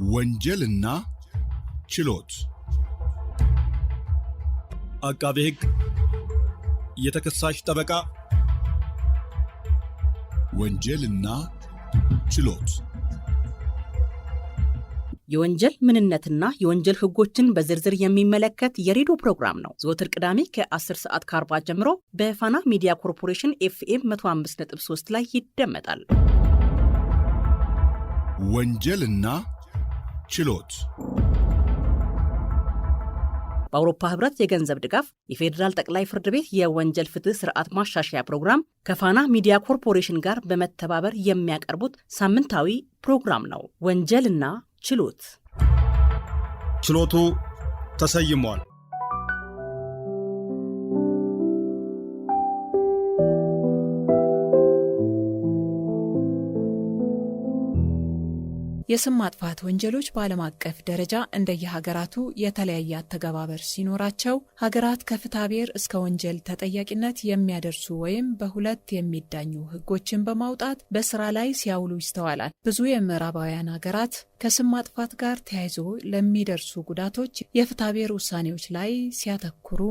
ወንጀልና ችሎት አቃቤ ሕግ የተከሳሽ ጠበቃ ወንጀልና ችሎት የወንጀል ምንነትና የወንጀል ህጎችን በዝርዝር የሚመለከት የሬዲዮ ፕሮግራም ነው። ዘወትር ቅዳሜ ከ10 ሰዓት ከ40 ጀምሮ በፋና ሚዲያ ኮርፖሬሽን FM 105.3 ላይ ይደመጣል። ወንጀልና ችሎት በአውሮፓ ህብረት የገንዘብ ድጋፍ የፌዴራል ጠቅላይ ፍርድ ቤት የወንጀል ፍትህ ስርዓት ማሻሻያ ፕሮግራም ከፋና ሚዲያ ኮርፖሬሽን ጋር በመተባበር የሚያቀርቡት ሳምንታዊ ፕሮግራም ነው። ወንጀልና ችሎት። ችሎቱ ተሰይሟል። የስም ማጥፋት ወንጀሎች በዓለም አቀፍ ደረጃ እንደየሀገራቱ የተለያየ አተገባበር ሲኖራቸው ሀገራት ከፍትሐብሔር እስከ ወንጀል ተጠያቂነት የሚያደርሱ ወይም በሁለት የሚዳኙ ህጎችን በማውጣት በስራ ላይ ሲያውሉ ይስተዋላል። ብዙ የምዕራባውያን ሀገራት ከስም ማጥፋት ጋር ተያይዞ ለሚደርሱ ጉዳቶች የፍትሐብሔር ውሳኔዎች ላይ ሲያተኩሩ፣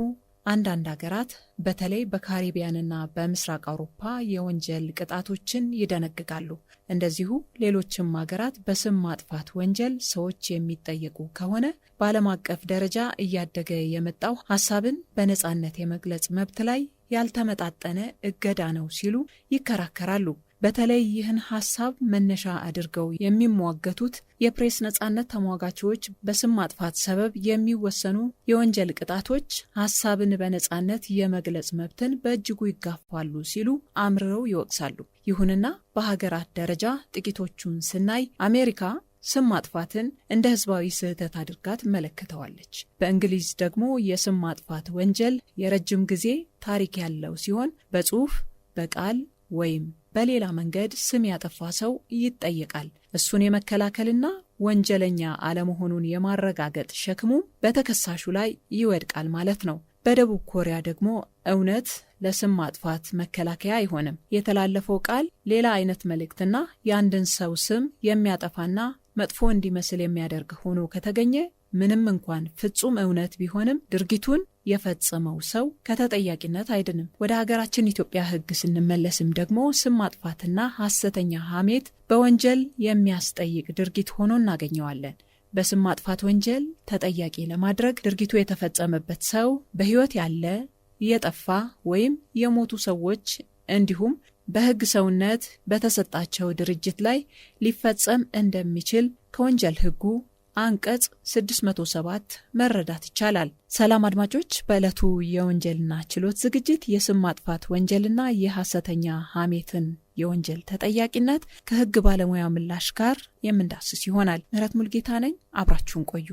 አንዳንድ ሀገራት በተለይ በካሪቢያንና በምስራቅ አውሮፓ የወንጀል ቅጣቶችን ይደነግጋሉ። እንደዚሁ ሌሎችም ሀገራት በስም ማጥፋት ወንጀል ሰዎች የሚጠየቁ ከሆነ በዓለም አቀፍ ደረጃ እያደገ የመጣው ሀሳብን በነጻነት የመግለጽ መብት ላይ ያልተመጣጠነ እገዳ ነው ሲሉ ይከራከራሉ። በተለይ ይህን ሀሳብ መነሻ አድርገው የሚሟገቱት የፕሬስ ነጻነት ተሟጋቾች በስም ማጥፋት ሰበብ የሚወሰኑ የወንጀል ቅጣቶች ሀሳብን በነጻነት የመግለጽ መብትን በእጅጉ ይጋፋሉ ሲሉ አምርረው ይወቅሳሉ። ይሁንና በሀገራት ደረጃ ጥቂቶቹን ስናይ አሜሪካ ስም ማጥፋትን እንደ ህዝባዊ ስህተት አድርጋ ትመለከተዋለች። በእንግሊዝ ደግሞ የስም ማጥፋት ወንጀል የረጅም ጊዜ ታሪክ ያለው ሲሆን በጽሁፍ፣ በቃል ወይም በሌላ መንገድ ስም ያጠፋ ሰው ይጠየቃል። እሱን የመከላከልና ወንጀለኛ አለመሆኑን የማረጋገጥ ሸክሙ በተከሳሹ ላይ ይወድቃል ማለት ነው። በደቡብ ኮሪያ ደግሞ እውነት ለስም ማጥፋት መከላከያ አይሆንም። የተላለፈው ቃል ሌላ አይነት መልእክትና የአንድን ሰው ስም የሚያጠፋና መጥፎ እንዲመስል የሚያደርግ ሆኖ ከተገኘ ምንም እንኳን ፍጹም እውነት ቢሆንም ድርጊቱን የፈጸመው ሰው ከተጠያቂነት አይድንም። ወደ ሀገራችን ኢትዮጵያ ህግ ስንመለስም ደግሞ ስም ማጥፋትና ሐሰተኛ ሐሜት በወንጀል የሚያስጠይቅ ድርጊት ሆኖ እናገኘዋለን። በስም ማጥፋት ወንጀል ተጠያቂ ለማድረግ ድርጊቱ የተፈጸመበት ሰው በህይወት ያለ፣ የጠፋ ወይም የሞቱ ሰዎች እንዲሁም በህግ ሰውነት በተሰጣቸው ድርጅት ላይ ሊፈጸም እንደሚችል ከወንጀል ህጉ አንቀጽ 607 መረዳት ይቻላል። ሰላም አድማጮች፣ በዕለቱ የወንጀልና ችሎት ዝግጅት የስም ማጥፋት ወንጀልና የሐሰተኛ ሐሜትን የወንጀል ተጠያቂነት ከህግ ባለሙያ ምላሽ ጋር የምንዳስስ ይሆናል። ምህረት ሙልጌታ ነኝ። አብራችሁን ቆዩ።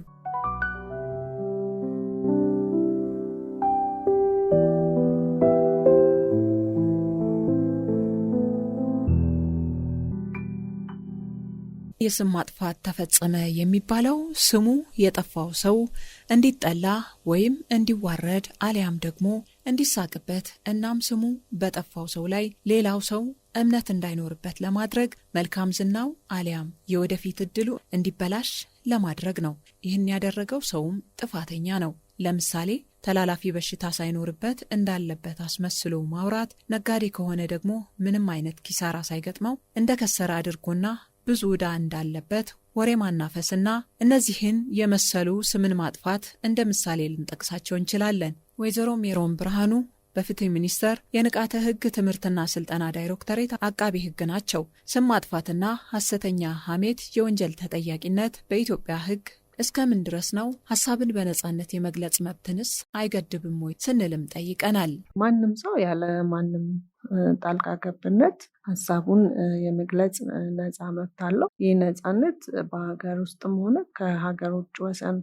የስም ማጥፋት ተፈጸመ የሚባለው ስሙ የጠፋው ሰው እንዲጠላ ወይም እንዲዋረድ አሊያም ደግሞ እንዲሳቅበት እናም ስሙ በጠፋው ሰው ላይ ሌላው ሰው እምነት እንዳይኖርበት ለማድረግ መልካም ዝናው አሊያም የወደፊት እድሉ እንዲበላሽ ለማድረግ ነው። ይህን ያደረገው ሰውም ጥፋተኛ ነው። ለምሳሌ ተላላፊ በሽታ ሳይኖርበት እንዳለበት አስመስሎ ማውራት፣ ነጋዴ ከሆነ ደግሞ ምንም አይነት ኪሳራ ሳይገጥመው እንደከሰረ አድርጎና ብዙ ዕዳ እንዳለበት ወሬ ማናፈስና እነዚህን የመሰሉ ስምን ማጥፋት እንደ ምሳሌ ልንጠቅሳቸው እንችላለን። ወይዘሮ ሜሮን ብርሃኑ በፍትህ ሚኒስቴር የንቃተ ህግ ትምህርትና ስልጠና ዳይሬክቶሬት አቃቤ ህግ ናቸው። ስም ማጥፋትና ሐሰተኛ ሐሜት የወንጀል ተጠያቂነት በኢትዮጵያ ህግ እስከምን ድረስ ነው? ሐሳብን በነጻነት የመግለጽ መብትንስ አይገድብም ወይ ስንልም ጠይቀናል። ማንም ሰው ያለ ማንም ጣልቃ ገብነት ሐሳቡን የመግለጽ ነጻ መብት አለው። ይህ ነጻነት በሀገር ውስጥም ሆነ ከሀገር ውጭ ወሰን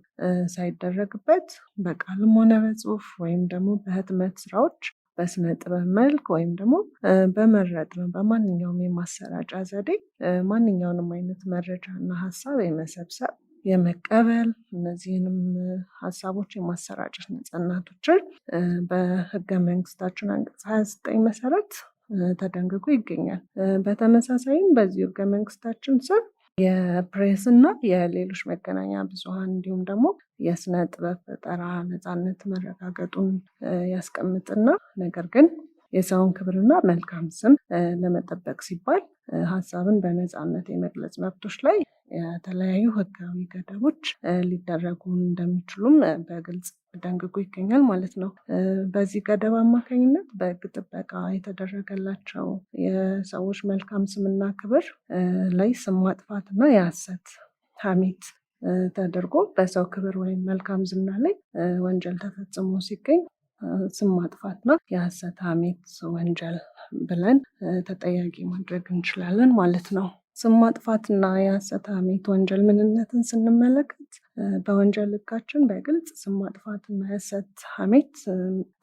ሳይደረግበት በቃልም ሆነ በጽሁፍ ወይም ደግሞ በህትመት ስራዎች በስነ ጥበብ መልክ ወይም ደግሞ በመረጥነው በማንኛውም የማሰራጫ ዘዴ ማንኛውንም አይነት መረጃና ሐሳብ የመሰብሰብ የመቀበል እነዚህንም ሐሳቦች የማሰራጨት ነጻነቶችን በህገ መንግስታችን አንቀጽ 29 መሰረት ተደንግጎ ይገኛል። በተመሳሳይም በዚህ ህገ መንግስታችን ስር የፕሬስ እና የሌሎች መገናኛ ብዙሃን እንዲሁም ደግሞ የስነ ጥበብ ፈጠራ ነፃነት መረጋገጡን ያስቀምጥና ነገር ግን የሰውን ክብርና መልካም ስም ለመጠበቅ ሲባል ሀሳብን በነፃነት የመግለጽ መብቶች ላይ የተለያዩ ህጋዊ ገደቦች ሊደረጉ እንደሚችሉም በግልጽ ደንግጎ ይገኛል ማለት ነው። በዚህ ገደብ አማካኝነት በህግ ጥበቃ የተደረገላቸው የሰዎች መልካም ስምና ክብር ላይ ስም ማጥፋትና የሐሰት ሐሜት ተደርጎ በሰው ክብር ወይም መልካም ዝና ላይ ወንጀል ተፈጽሞ ሲገኝ ስም ማጥፋትና የሐሰት ሐሜት ወንጀል ብለን ተጠያቂ ማድረግ እንችላለን ማለት ነው። ስም ማጥፋትና የሐሰት ሐሜት ወንጀል ምንነትን ስንመለከት በወንጀል ህጋችን በግልጽ ስም ማጥፋትና የሐሰት ሐሜት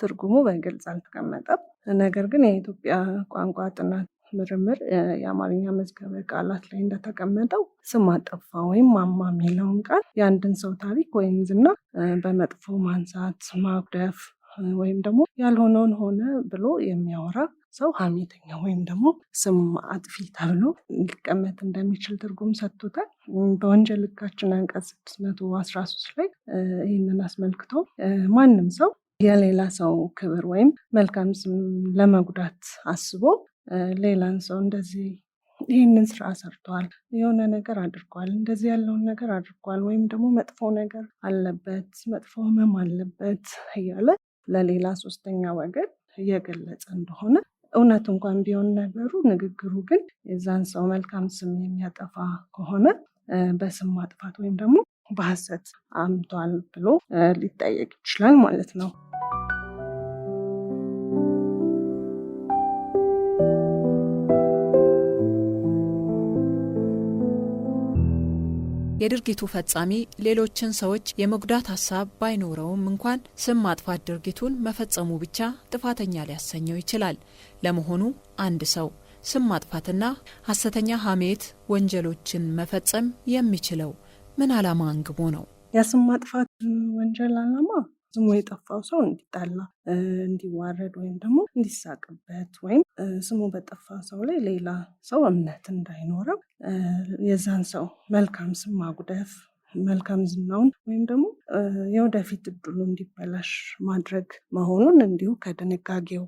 ትርጉሙ በግልጽ አልተቀመጠም። ነገር ግን የኢትዮጵያ ቋንቋ ጥናት ምርምር የአማርኛ መዝገበ ቃላት ላይ እንደተቀመጠው ስም አጠፋ ወይም ማማ የሚለውን ቃል የአንድን ሰው ታሪክ ወይም ዝና በመጥፎ ማንሳት፣ ማጉደፍ ወይም ደግሞ ያልሆነውን ሆነ ብሎ የሚያወራ ሰው ሐሜተኛ ወይም ደግሞ ስም አጥፊ ተብሎ ሊቀመጥ እንደሚችል ትርጉም ሰጥቶታል። በወንጀል ህጋችን አንቀጽ 613 ላይ ይህንን አስመልክቶ ማንም ሰው የሌላ ሰው ክብር ወይም መልካም ስም ለመጉዳት አስቦ ሌላን ሰው እንደዚህ ይህንን ስራ ሰርቷል፣ የሆነ ነገር አድርጓል፣ እንደዚህ ያለውን ነገር አድርጓል ወይም ደግሞ መጥፎ ነገር አለበት፣ መጥፎ ህመም አለበት እያለ ለሌላ ሶስተኛ ወገን እየገለጸ እንደሆነ እውነት እንኳን ቢሆን ነገሩ ንግግሩ ግን የዛን ሰው መልካም ስም የሚያጠፋ ከሆነ በስም ማጥፋት ወይም ደግሞ በሐሰት አምቷል ብሎ ሊጠየቅ ይችላል ማለት ነው። የድርጊቱ ፈጻሚ ሌሎችን ሰዎች የመጉዳት ሀሳብ ባይኖረውም እንኳን ስም ማጥፋት ድርጊቱን መፈጸሙ ብቻ ጥፋተኛ ሊያሰኘው ይችላል። ለመሆኑ አንድ ሰው ስም ማጥፋትና ሐሰተኛ ሐሜት ወንጀሎችን መፈጸም የሚችለው ምን ዓላማ አንግቦ ነው? የስም ማጥፋት ወንጀል ዓላማ ስሙ የጠፋው ሰው እንዲጣላ፣ እንዲዋረድ ወይም ደግሞ እንዲሳቅበት ወይም ስሙ በጠፋ ሰው ላይ ሌላ ሰው እምነት እንዳይኖረው የዛን ሰው መልካም ስም ማጉደፍ፣ መልካም ዝናውን ወይም ደግሞ የወደፊት እድሉ እንዲበላሽ ማድረግ መሆኑን እንዲሁ ከድንጋጌው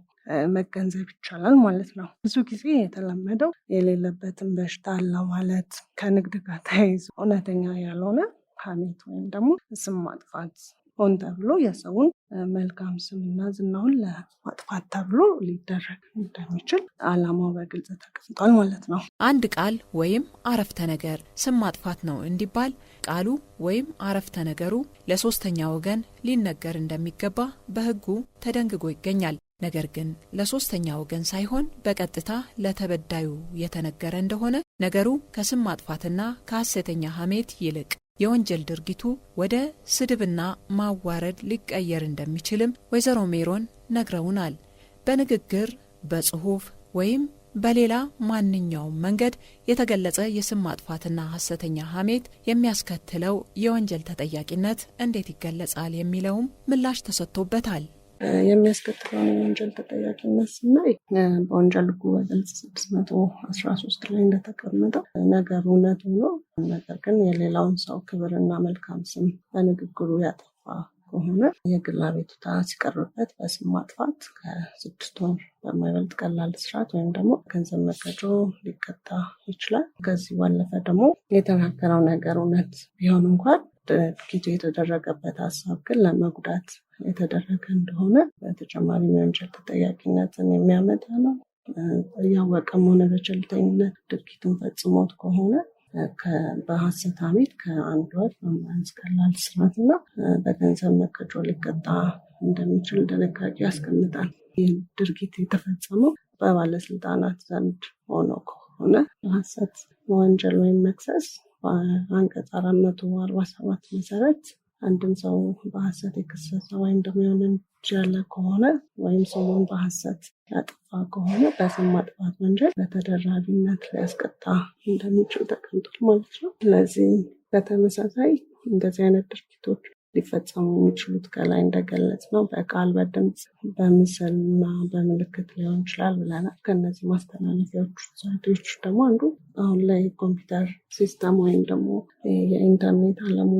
መገንዘብ ይቻላል ማለት ነው። ብዙ ጊዜ የተለመደው የሌለበትን በሽታ አለ ማለት ከንግድ ጋር ተያይዞ እውነተኛ ያልሆነ ሐሜት ወይም ደግሞ ስም ማጥፋት ሆን ተብሎ የሰውን መልካም ስምና ዝናውን ለማጥፋት ተብሎ ሊደረግ እንደሚችል ዓላማው በግልጽ ተቀምጧል ማለት ነው። አንድ ቃል ወይም አረፍተ ነገር ስም ማጥፋት ነው እንዲባል ቃሉ ወይም አረፍተ ነገሩ ለሶስተኛ ወገን ሊነገር እንደሚገባ በሕጉ ተደንግጎ ይገኛል። ነገር ግን ለሶስተኛ ወገን ሳይሆን በቀጥታ ለተበዳዩ የተነገረ እንደሆነ ነገሩ ከስም ማጥፋትና ከሐሰተኛ ሐሜት ይልቅ የወንጀል ድርጊቱ ወደ ስድብና ማዋረድ ሊቀየር እንደሚችልም ወይዘሮ ሜሮን ነግረውናል። በንግግር በጽሑፍ ወይም በሌላ ማንኛውም መንገድ የተገለጸ የስም ማጥፋትና ሐሰተኛ ሐሜት የሚያስከትለው የወንጀል ተጠያቂነት እንዴት ይገለጻል የሚለውም ምላሽ ተሰጥቶበታል። የሚያስከትለውን የወንጀል ተጠያቂነት ስናይ በወንጀል ሕጉ በግልጽ 613 ላይ እንደተቀመጠው ነገሩ እውነት ሆኖ ነገር ግን የሌላውን ሰው ክብርና መልካም ስም በንግግሩ ያጠፋ ከሆነ የግል አቤቱታ ሲቀርብበት በስም ማጥፋት ከ6 ወር በማይበልጥ ቀላል እስራት ወይም ደግሞ ገንዘብ መቀጮ ሊቀጣ ይችላል። ከዚህ ባለፈ ደግሞ የተናገረው ነገር እውነት ቢሆን እንኳን ድርጊቱ የተደረገበት ሀሳብ ግን ለመጉዳት የተደረገ እንደሆነ በተጨማሪ የወንጀል ተጠያቂነትን የሚያመጣ ነው። እያወቀም ሆነ በቸልተኝነት ድርጊቱን ፈጽሞት ከሆነ በሐሰት ሐሜት ከ1 ወር በማያንስ ቀላል እስራትና በገንዘብ መቀጮ ሊቀጣ እንደሚችል ድንጋጌ ያስቀምጣል። ይህ ድርጊት የተፈጸመው በባለስልጣናት ዘንድ ሆኖ ከሆነ ሐሰት ወንጀል ወይም መክሰስ በአንቀጽ 447 መሰረት አንድን ሰው በሐሰት የከሰሰ ወይም ደግሞ የሆነ ያለ ከሆነ ወይም ሰውን በሐሰት ያጠፋ ከሆነ በስም ማጥፋት ወንጀል በተደራቢነት ሊያስቀጣ እንደሚችል ተቀምጧል ማለት ነው። ስለዚህ በተመሳሳይ እንደዚህ አይነት ድርጊቶች ሊፈጸሙ የሚችሉት ከላይ እንደገለጽ ነው በቃል በድምፅ በምስልና በምልክት ሊሆን ይችላል ብለናል። ከነዚህ ማስተላለፊያዎች ዘዴዎች ደግሞ አንዱ አሁን ላይ ኮምፒውተር ሲስተም ወይም ደግሞ የኢንተርኔት ዓለሙ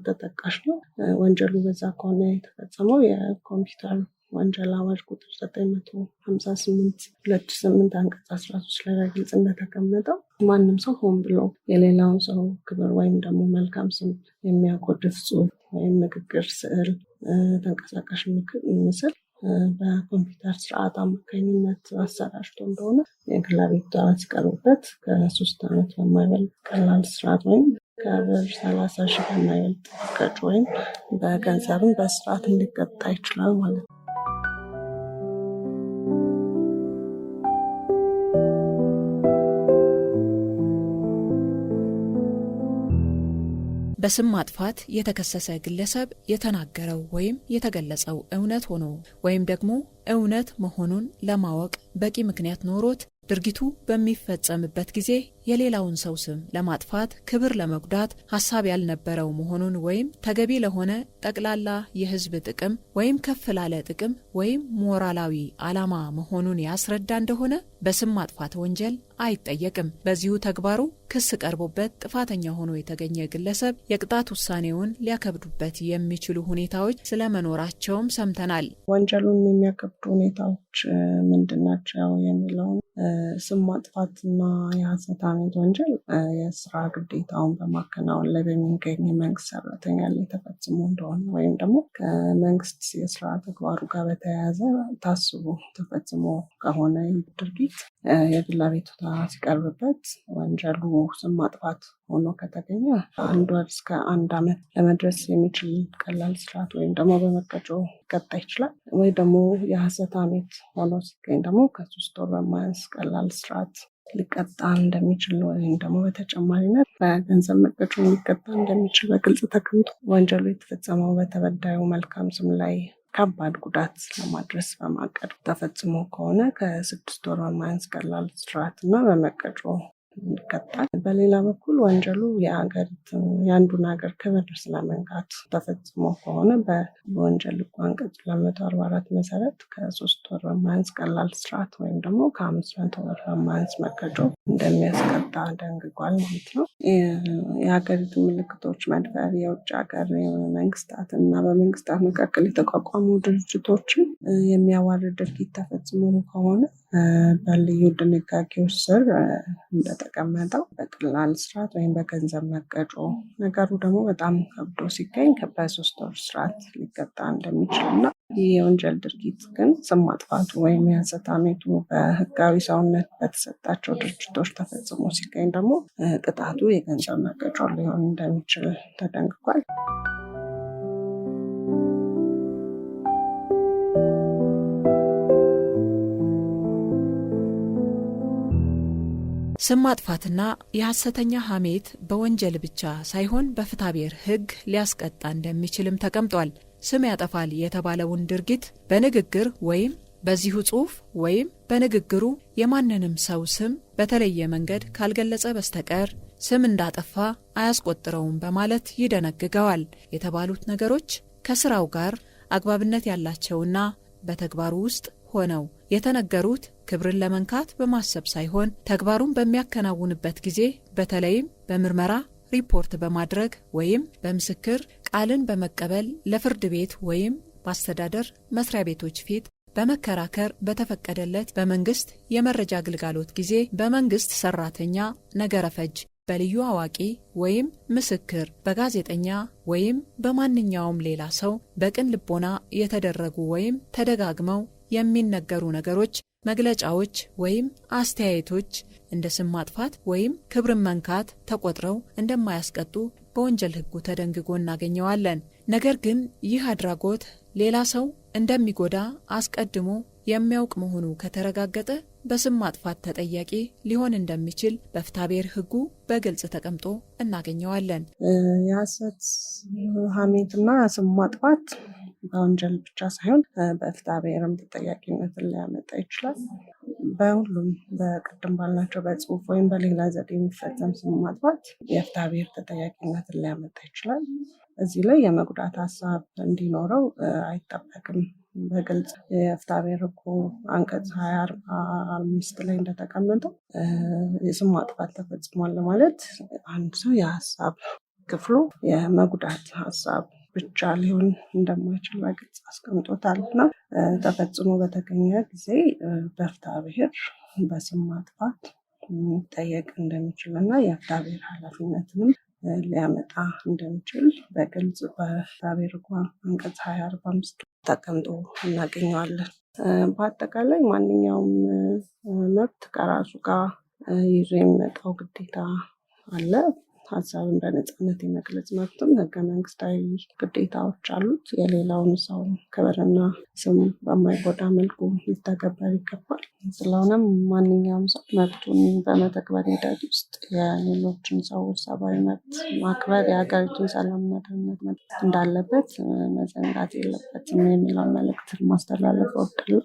ተጠቃሽ ነው። ወንጀሉ በዛ ከሆነ የተፈጸመው የኮምፒውተር ወንጀል አዋጅ ቁጥር 958/2008 አንቀጽ 13 ላይ በግልጽ እንደተቀመጠው ማንም ሰው ሆን ብሎ የሌላውን ሰው ክብር ወይም ደግሞ መልካም ስም የሚያጎድፍ ጽሑፍ ወይም ንግግር፣ ስዕል፣ ተንቀሳቃሽ ምስል በኮምፒውተር ስርዓት አማካኝነት አሰራጭቶ እንደሆነ የግል አቤቱታ ሲቀርብበት ከ3 ዓመት በማይበልጥ ቀላል እስራት ወይም ከብር 30,000 በማይበልጥ ቅጣት ወይም በገንዘብም በእስራት ሊቀጣ ይችላል ማለት ነው። በስም ማጥፋት የተከሰሰ ግለሰብ የተናገረው ወይም የተገለጸው እውነት ሆኖ ወይም ደግሞ እውነት መሆኑን ለማወቅ በቂ ምክንያት ኖሮት ድርጊቱ በሚፈጸምበት ጊዜ የሌላውን ሰው ስም ለማጥፋት፣ ክብር ለመጉዳት ሐሳብ ያልነበረው መሆኑን ወይም ተገቢ ለሆነ ጠቅላላ የሕዝብ ጥቅም ወይም ከፍ ላለ ጥቅም ወይም ሞራላዊ ዓላማ መሆኑን ያስረዳ እንደሆነ በስም ማጥፋት ወንጀል አይጠየቅም። በዚሁ ተግባሩ ክስ ቀርቦበት ጥፋተኛ ሆኖ የተገኘ ግለሰብ የቅጣት ውሳኔውን ሊያከብዱበት የሚችሉ ሁኔታዎች ስለመኖራቸውም ሰምተናል። ወንጀሉን የሚያከብዱ ሁኔታዎች ምንድናቸው የሚለውን ስም ማጥፋትና የሐሰት አመት ወንጀል የስራ ግዴታውን በማከናወን ላይ በሚገኝ የመንግስት ሰራተኛ ላይ ተፈጽሞ እንደሆነ ወይም ደግሞ ከመንግስት የስራ ተግባሩ ጋር በተያያዘ ታስቦ ተፈጽሞ ከሆነ ድርጊት የግል አቤቱታ ሲቀርብበት ወንጀሉ ስም ማጥፋት ሆኖ ከተገኘ 1 ወር እስከ 1 ዓመት ለመድረስ የሚችል ቀላል እስራት ወይም ደግሞ በመቀጮ ሊቀጣ ይችላል። ወይ ደግሞ የሐሰት አመት ሆኖ ሲገኝ ደግሞ ከ3 ወር በማያንስ ቀላል እስራት ሊቀጣ እንደሚችል ወይም ደግሞ በተጨማሪነት በገንዘብ መቀጮ ሊቀጣ እንደሚችል በግልጽ ተቀምጦ ወንጀሉ የተፈጸመው በተበዳዩ መልካም ስም ላይ ከባድ ጉዳት ለማድረስ በማቀድ ተፈጽሞ ከሆነ ከ6 ወር በማያንስ ቀላል እስራት እና በመቀጮ ይቀጣል። በሌላ በኩል ወንጀሉ የአንዱን ሀገር ክብር ስለመንካት ተፈጽሞ ከሆነ በወንጀል ሕጉ አንቀጽ 244 መሰረት ከ3 ወር በማያንስ ቀላል እስራት ወይም ደግሞ ከ500 ብር በማያንስ መቀጮ እንደሚያስቀጣ ደንግጓል ማለት ነው። የሀገሪቱ ምልክቶች መድፈር የውጭ ሀገር መንግስታት እና በመንግስታት መካከል የተቋቋሙ ድርጅቶችን የሚያዋርድ ድርጊት ተፈጽሞ ከሆነ በልዩ ድንጋጌዎች ስር እንደተቀመጠው በቀላል እስራት ወይም በገንዘብ መቀጮ፣ ነገሩ ደግሞ በጣም ከብዶ ሲገኝ በ3 ወር እስራት ሊቀጣ እንደሚችል እና ይህ የወንጀል ድርጊት ግን ስም ማጥፋቱ ወይም የሐሰት አመቱ በህጋዊ ሰውነት በተሰጣቸው ድርጅቶች ተፈጽሞ ሲገኝ ደግሞ ቅጣቱ የገንዘብ መቀጮ ሊሆን እንደሚችል ተደንግጓል። ስም ማጥፋትና የሐሰተኛ ሐሜት በወንጀል ብቻ ሳይሆን በፍትሐብሔር ሕግ ሊያስቀጣ እንደሚችልም ተቀምጧል። ስም ያጠፋል የተባለውን ድርጊት በንግግር ወይም በዚሁ ጽሑፍ ወይም በንግግሩ የማንንም ሰው ስም በተለየ መንገድ ካልገለጸ በስተቀር ስም እንዳጠፋ አያስቆጥረውም በማለት ይደነግገዋል። የተባሉት ነገሮች ከስራው ጋር አግባብነት ያላቸውና በተግባሩ ውስጥ ሆነው የተነገሩት ክብርን ለመንካት በማሰብ ሳይሆን ተግባሩን በሚያከናውንበት ጊዜ በተለይም በምርመራ ሪፖርት በማድረግ ወይም በምስክር ቃልን በመቀበል ለፍርድ ቤት ወይም በአስተዳደር መስሪያ ቤቶች ፊት በመከራከር በተፈቀደለት በመንግስት የመረጃ አገልግሎት ጊዜ በመንግስት ሰራተኛ ነገረፈጅ በልዩ አዋቂ ወይም ምስክር በጋዜጠኛ ወይም በማንኛውም ሌላ ሰው በቅን ልቦና የተደረጉ ወይም ተደጋግመው የሚነገሩ ነገሮች፣ መግለጫዎች ወይም አስተያየቶች እንደ ስም ማጥፋት ወይም ክብርን መንካት ተቆጥረው እንደማያስቀጡ በወንጀል ሕጉ ተደንግጎ እናገኘዋለን። ነገር ግን ይህ አድራጎት ሌላ ሰው እንደሚጎዳ አስቀድሞ የሚያውቅ መሆኑ ከተረጋገጠ በስም ማጥፋት ተጠያቂ ሊሆን እንደሚችል በፍትሐብሔር ሕጉ በግልጽ ተቀምጦ እናገኘዋለን። የሐሰት ሐሜትና ስም ማጥፋት በወንጀል ብቻ ሳይሆን በፍትሐብሔርም ተጠያቂነትን ሊያመጣ ይችላል። በሁሉም በቅድም ባልናቸው በጽሁፍ ወይም በሌላ ዘዴ የሚፈጸም ስም ማጥፋት የፍትሐብሔር ተጠያቂነትን ሊያመጣ ይችላል። እዚህ ላይ የመጉዳት ሀሳብ እንዲኖረው አይጠበቅም። በግልጽ የፍትሐብሔር ሕጉ አንቀጽ 25 ላይ እንደተቀመጠው የስም ማጥፋት ተፈጽሟል ማለት አንድ ሰው የሀሳብ ክፍሉ የመጉዳት ሀሳብ ብቻ ሊሆን እንደማይችል በግልጽ አስቀምጦታል እና ተፈጽሞ በተገኘ ጊዜ በፍትሐብሔር በስም ማጥፋት ጠየቅ እንደሚችል እና የፍትሐብሔር ኃላፊነትንም ሊያመጣ እንደሚችል በግልጽ በፍትሐብሔር ሕጉ አንቀጽ 45 ተቀምጦ እናገኘዋለን። በአጠቃላይ ማንኛውም መብት ከራሱ ጋር ይዞ የሚመጣው ግዴታ አለ። ሀሳብን በነፃነት የመግለጽ መብትም ህገ መንግስታዊ ግዴታዎች አሉት። የሌላውን ሰው ክብርና ስም በማይጎዳ መልኩ ሊተገበር ይገባል። ስለሆነም ማንኛውም ሰው መብቱን በመተግበር ሂደት ውስጥ የሌሎችን ሰዎች ሰብአዊ መብት ማክበር፣ የሀገሪቱን ሰላምና ደህንነት እንዳለበት መዘንጋት የለበትም የሚለውን መልእክት ማስተላለፍ እወዳለሁ።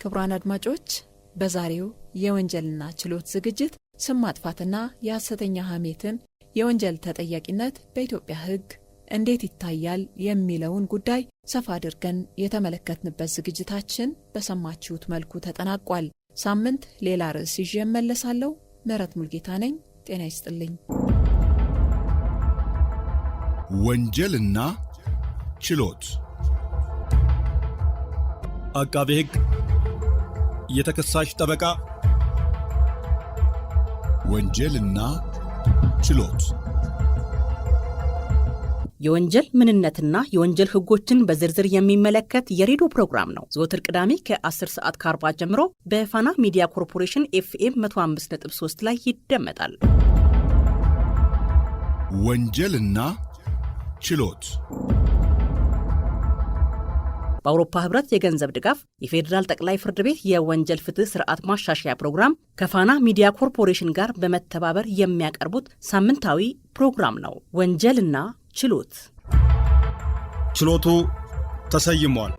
ክቡራን አድማጮች፣ በዛሬው የወንጀልና ችሎት ዝግጅት ስም ማጥፋትና የሐሰተኛ ሐሜትን የወንጀል ተጠያቂነት በኢትዮጵያ ሕግ እንዴት ይታያል የሚለውን ጉዳይ ሰፋ አድርገን የተመለከትንበት ዝግጅታችን በሰማችሁት መልኩ ተጠናቋል። ሳምንት ሌላ ርዕስ ይዤ እመለሳለሁ። ምህረት ሙልጌታ ነኝ። ጤና ይስጥልኝ። ወንጀልና ችሎት አቃቤ ሕግ የተከሳሽ ጠበቃ ወንጀልና ችሎት የወንጀል ምንነትና የወንጀል ሕጎችን በዝርዝር የሚመለከት የሬዲዮ ፕሮግራም ነው። ዘወትር ቅዳሜ ከ10 ሰዓት ከ40 ጀምሮ በፋና ሚዲያ ኮርፖሬሽን FM 105.3 ላይ ይደመጣል። ወንጀልና ችሎት በአውሮፓ ህብረት የገንዘብ ድጋፍ የፌዴራል ጠቅላይ ፍርድ ቤት የወንጀል ፍትህ ስርዓት ማሻሻያ ፕሮግራም ከፋና ሚዲያ ኮርፖሬሽን ጋር በመተባበር የሚያቀርቡት ሳምንታዊ ፕሮግራም ነው። ወንጀልና ችሎት። ችሎቱ ተሰይሟል።